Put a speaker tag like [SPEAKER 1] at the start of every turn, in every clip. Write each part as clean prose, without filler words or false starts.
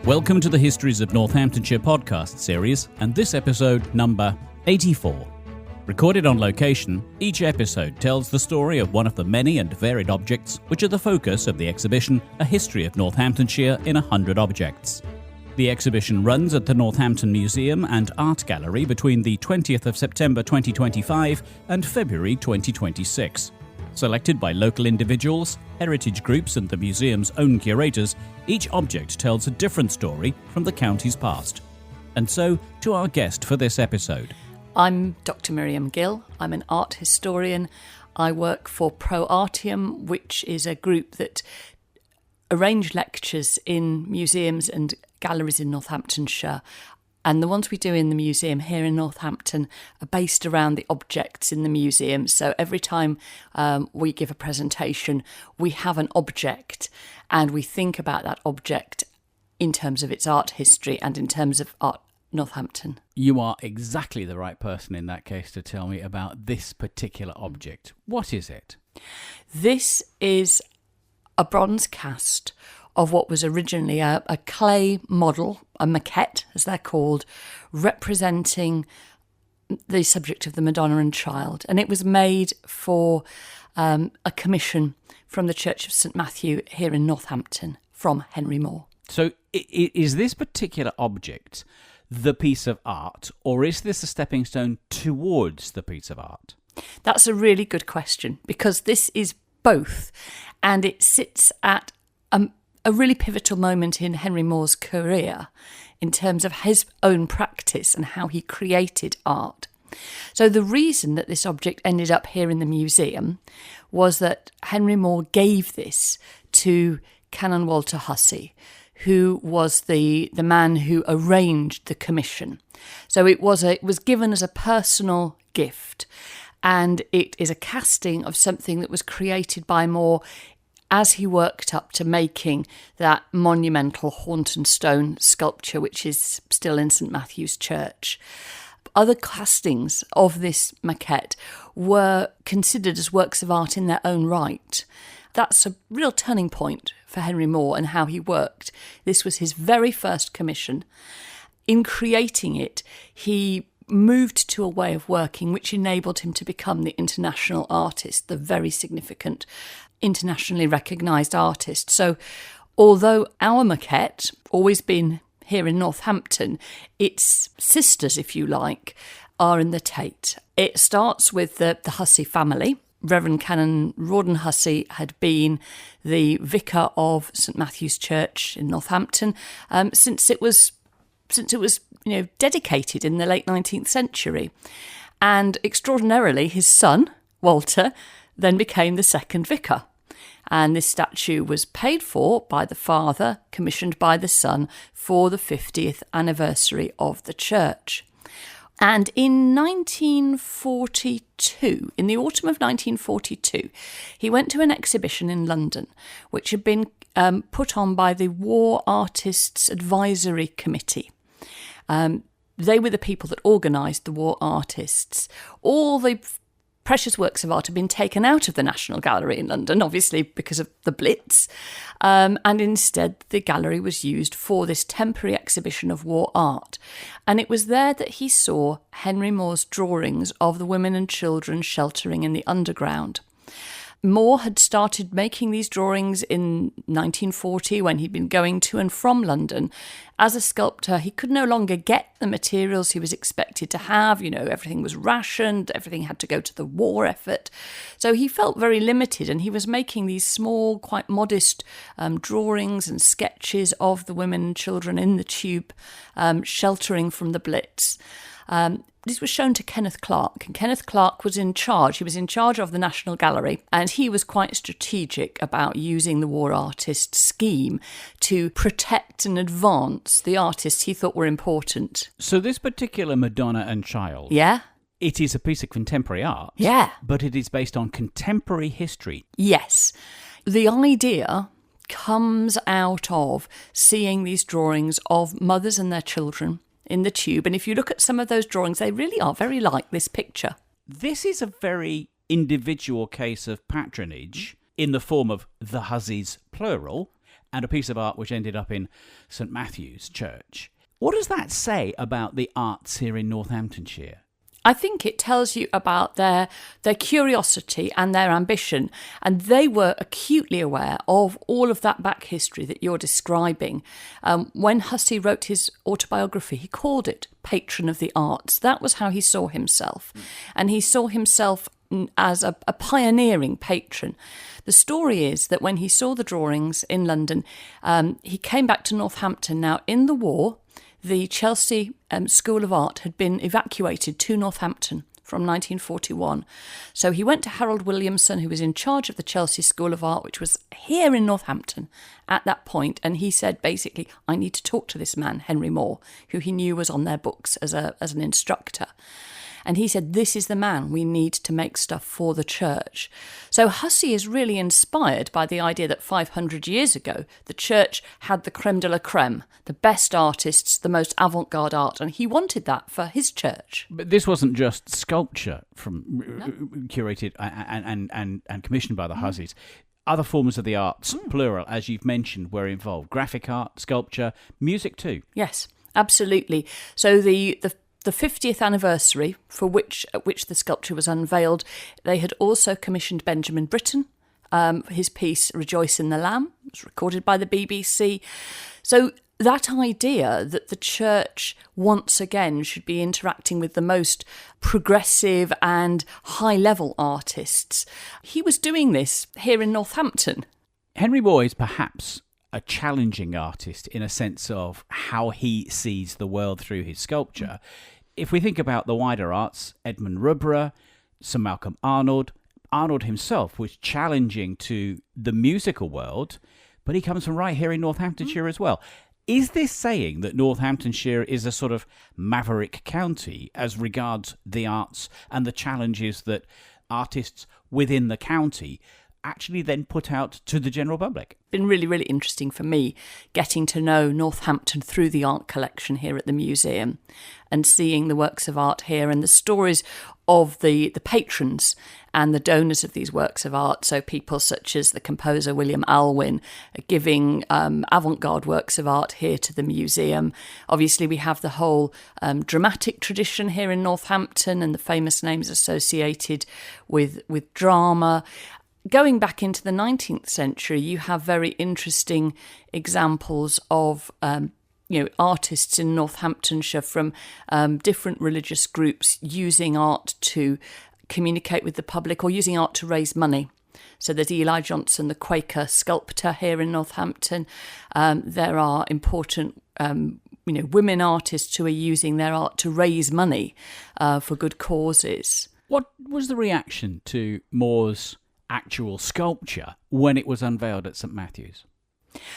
[SPEAKER 1] Welcome to the Histories of Northamptonshire podcast series, and this episode number 84. Recorded on location, each episode tells the story of one of the many and varied objects which are the focus of the exhibition A History of Northamptonshire in 100 Objects. The exhibition runs at the Northampton Museum and Art Gallery between the 20th of September 2025 and February 2026. Selected by local individuals, heritage groups and the museum's own curators, each object tells a different story from the county's past. And so, to our guest for this episode.
[SPEAKER 2] I'm Dr. Miriam Gill. I'm an art historian. I work for Pro Artium, which is a group that arrange lectures in museums and galleries in Northamptonshire. And the ones we do in the museum here in Northampton are based around the objects in the museum. So every time we give a presentation, we have an object and we think about that object in terms of its art history and in terms of art Northampton.
[SPEAKER 1] You are exactly the right person in that case to tell me about this particular object. What is it?
[SPEAKER 2] This is a bronze cast of what was originally a clay model, a maquette, as they're called, representing the subject of the Madonna and Child. And it was made for a commission from the Church of St Matthew here in Northampton from Henry Moore.
[SPEAKER 1] So is this particular object the piece of art, or is this a stepping stone towards the piece of art?
[SPEAKER 2] That's a really good question, because this is both, and it sits at a really pivotal moment in Henry Moore's career in terms of his own practice and how he created art. So the reason that this object ended up here in the museum was that Henry Moore gave this to Canon Walter Hussey, who was the man who arranged the commission. So it was given as a personal gift, and it is a casting of something that was created by Moore as he worked up to making that monumental Hornton stone sculpture, which is still in St Matthew's Church. Other castings of this maquette were considered as works of art in their own right. That's a real turning point for Henry Moore and how he worked. This was his very first commission. In creating it, he moved to a way of working which enabled him to become the international artist, the very significant internationally recognised artist. So although our maquette, always been here in Northampton, its sisters, if you like, are in the Tate. It starts with the Hussey family. Reverend Canon Rawdon Hussey had been the vicar of St Matthew's Church in Northampton since it was dedicated in the late 19th century. And extraordinarily, his son, Walter, then became the second vicar. And this statue was paid for by the father, commissioned by the son, for the 50th anniversary of the church. And in 1942, in the autumn of 1942, he went to an exhibition in London, which had been put on by the War Artists Advisory Committee. They were the people that organised the war artists. All the precious works of art had been taken out of the National Gallery in London, obviously because of the Blitz, and instead the gallery was used for this temporary exhibition of war art. And it was there that he saw Henry Moore's drawings of the women and children sheltering in the underground. Moore had started making these drawings in 1940 when he'd been going to and from London. As a sculptor, he could no longer get the materials he was expected to have. Everything was rationed, everything had to go to the war effort. So he felt very limited, and he was making these small, quite modest drawings and sketches of the women and children in the tube, sheltering from the Blitz. This was shown to Kenneth Clark, and Kenneth Clark was in charge. He was in charge of the National Gallery, and he was quite strategic about using the war artist scheme to protect and advance the artists he thought were important.
[SPEAKER 1] So this particular Madonna and Child,
[SPEAKER 2] yeah,
[SPEAKER 1] it is a piece of contemporary art,
[SPEAKER 2] yeah,
[SPEAKER 1] but it is based on contemporary history.
[SPEAKER 2] Yes. The idea comes out of seeing these drawings of mothers and their children in the tube. And if you look at some of those drawings, they really are very like this picture.
[SPEAKER 1] This is a very individual case of patronage in the form of the Husseys, plural, and a piece of art which ended up in St Matthew's Church. What does that say about the arts here in Northamptonshire?
[SPEAKER 2] I think it tells you about their curiosity and their ambition, and they were acutely aware of all of that back history that you're describing. When Hussey wrote his autobiography, he called it Patron of the Arts. That was how he saw himself, and he saw himself as a pioneering patron. The story is that when he saw the drawings in London, he came back to Northampton. Now, in the war, the Chelsea School of Art had been evacuated to Northampton from 1941. So he went to Harold Williamson, who was in charge of the Chelsea School of Art, which was here in Northampton at that point, and he said, basically, I need to talk to this man, Henry Moore, who he knew was on their books as an instructor. And he said, this is the man we need to make stuff for the church. So Hussey is really inspired by the idea that 500 years ago, the church had the creme de la creme, the best artists, the most avant-garde art, and he wanted that for his church.
[SPEAKER 1] But this wasn't just sculpture curated and commissioned by the Husseys. Other forms of the arts, plural, as you've mentioned, were involved. Graphic art, sculpture, music too.
[SPEAKER 2] Yes, absolutely. So the 50th anniversary at which the sculpture was unveiled, they had also commissioned Benjamin Britten. His piece, Rejoice in the Lamb, was recorded by the BBC. So that idea that the church once again should be interacting with the most progressive and high-level artists, he was doing this here in Northampton.
[SPEAKER 1] Henry Moore is perhaps a challenging artist in a sense of how he sees the world through his sculpture. If we think about the wider arts, Edmund Rubra, Sir Malcolm Arnold himself was challenging to the musical world, but he comes from right here in Northamptonshire as well. Is this saying that Northamptonshire is a sort of maverick county as regards the arts and the challenges that artists within the county actually then put out to the general public?
[SPEAKER 2] Been really, really interesting for me getting to know Northampton through the art collection here at the museum and seeing the works of art here and the stories of the patrons and the donors of these works of art. So people such as the composer William Alwyn are giving avant-garde works of art here to the museum. Obviously, we have the whole dramatic tradition here in Northampton and the famous names associated with drama. Going back into the 19th century, you have very interesting examples of artists in Northamptonshire from different religious groups using art to communicate with the public or using art to raise money. So there's Eli Johnson, the Quaker sculptor here in Northampton. There are important women artists who are using their art to raise money for good causes.
[SPEAKER 1] What was the reaction to Moore's actual sculpture when it was unveiled at St Matthew's?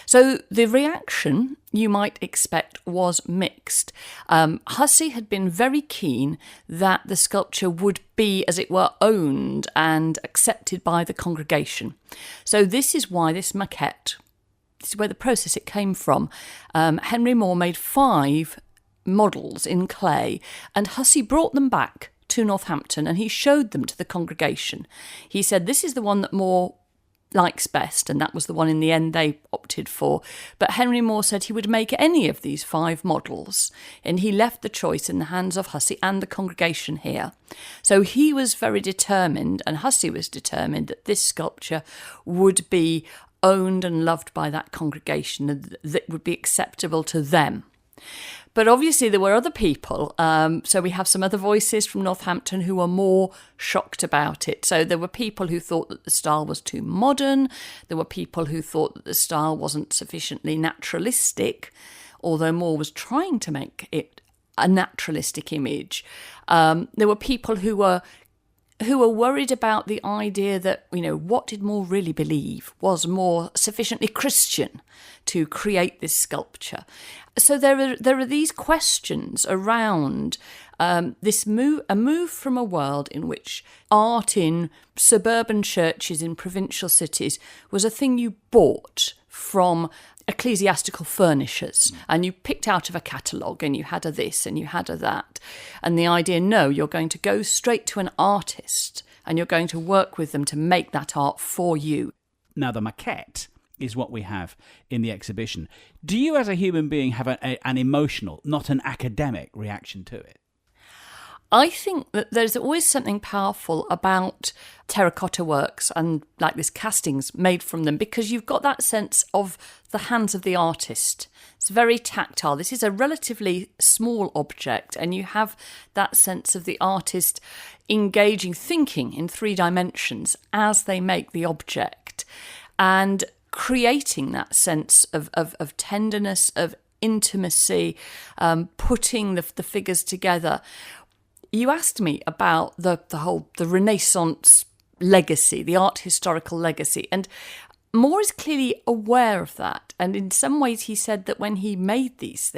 [SPEAKER 2] So the reaction, you might expect, was mixed. Hussey had been very keen that the sculpture would be, as it were, owned and accepted by the congregation. So this is why this maquette, this is where the process it came from. Henry Moore made 5 models in clay, and Hussey brought them back to Northampton and he showed them to the congregation. He said, this is the one that Moore likes best, and that was the one in the end they opted for. But Henry Moore said he would make any of these 5 models, and he left the choice in the hands of Hussey and the congregation here. So he was very determined, and Hussey was determined, that this sculpture would be owned and loved by that congregation, and that would be acceptable to them. But obviously there were other people, so we have some other voices from Northampton who were more shocked about it. So there were people who thought that the style was too modern. There were people who thought that the style wasn't sufficiently naturalistic, although Moore was trying to make it a naturalistic image. There were people who were worried about the idea that, what did Moore really believe? Was Moore sufficiently Christian to create this sculpture? So there are these questions around a move from a world in which art in suburban churches in provincial cities was a thing you bought from ecclesiastical furnishers, and you picked out of a catalogue and you had a this and you had a that. And the idea, no, you're going to go straight to an artist and you're going to work with them to make that art for you.
[SPEAKER 1] Now, the maquette is what we have in the exhibition. Do you as a human being have an emotional, not an academic reaction to it?
[SPEAKER 2] I think that there's always something powerful about terracotta works and like this castings made from them, because you've got that sense of the hands of the artist. It's very tactile. This is a relatively small object, and you have that sense of the artist engaging, thinking in 3 dimensions as they make the object, and creating that sense of tenderness, of intimacy, putting the figures together. You asked me about the Renaissance legacy, the art historical legacy, and Moore is clearly aware of that. And in some ways, he said that when he made these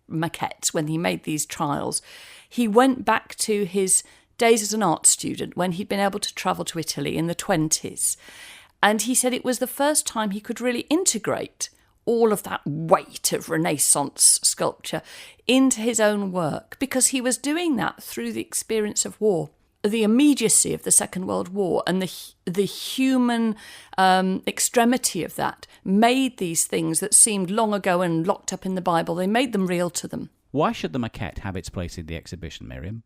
[SPEAKER 2] maquettes, when he made these trials, he went back to his days as an art student when he'd been able to travel to Italy in the 1920s. And he said it was the first time he could really integrate all of that weight of Renaissance sculpture into his own work, because he was doing that through the experience of war. The immediacy of the Second World War and the human extremity of that made these things that seemed long ago and locked up in the Bible, they made them real to them.
[SPEAKER 1] Why should the maquette have its place in the exhibition, Miriam?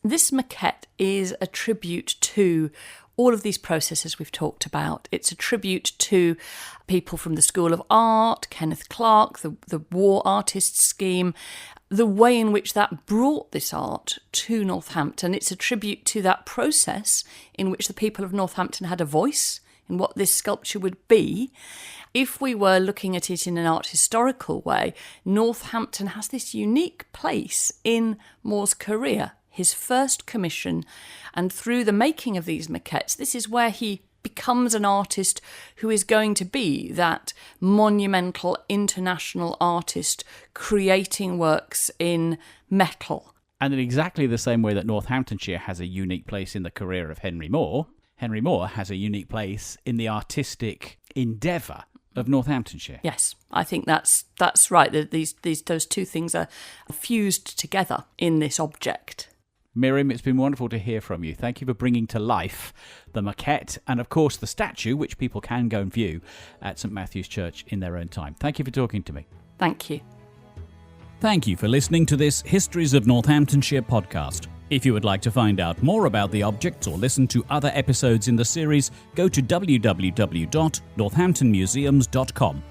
[SPEAKER 2] This maquette is a tribute to all of these processes we've talked about. It's a tribute to people from the School of Art, Kenneth Clark, the War Artists Scheme, the way in which that brought this art to Northampton. It's a tribute to that process in which the people of Northampton had a voice in what this sculpture would be. If we were looking at it in an art historical way, Northampton has this unique place in Moore's career, his first commission, and through the making of these maquettes, this is where he becomes an artist who is going to be that monumental international artist creating works in metal.
[SPEAKER 1] And in exactly the same way that Northamptonshire has a unique place in the career of Henry Moore has a unique place in the artistic endeavour of Northamptonshire.
[SPEAKER 2] Yes, I think that's right. Those two things are fused together in this object.
[SPEAKER 1] Miriam, it's been wonderful to hear from you. Thank you for bringing to life the maquette and, of course, the statue, which people can go and view at St Matthew's Church in their own time. Thank you for talking to me.
[SPEAKER 2] Thank you.
[SPEAKER 1] Thank you for listening to this Histories of Northamptonshire podcast. If you would like to find out more about the objects or listen to other episodes in the series, go to www.northamptonmuseums.com.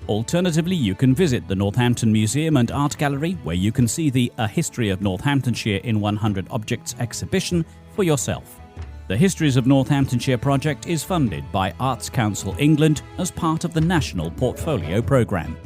[SPEAKER 1] Alternatively, you can visit the Northampton Museum and Art Gallery, where you can see the A History of Northamptonshire in 100 Objects exhibition for yourself. The Histories of Northamptonshire project is funded by Arts Council England as part of the National Portfolio Programme.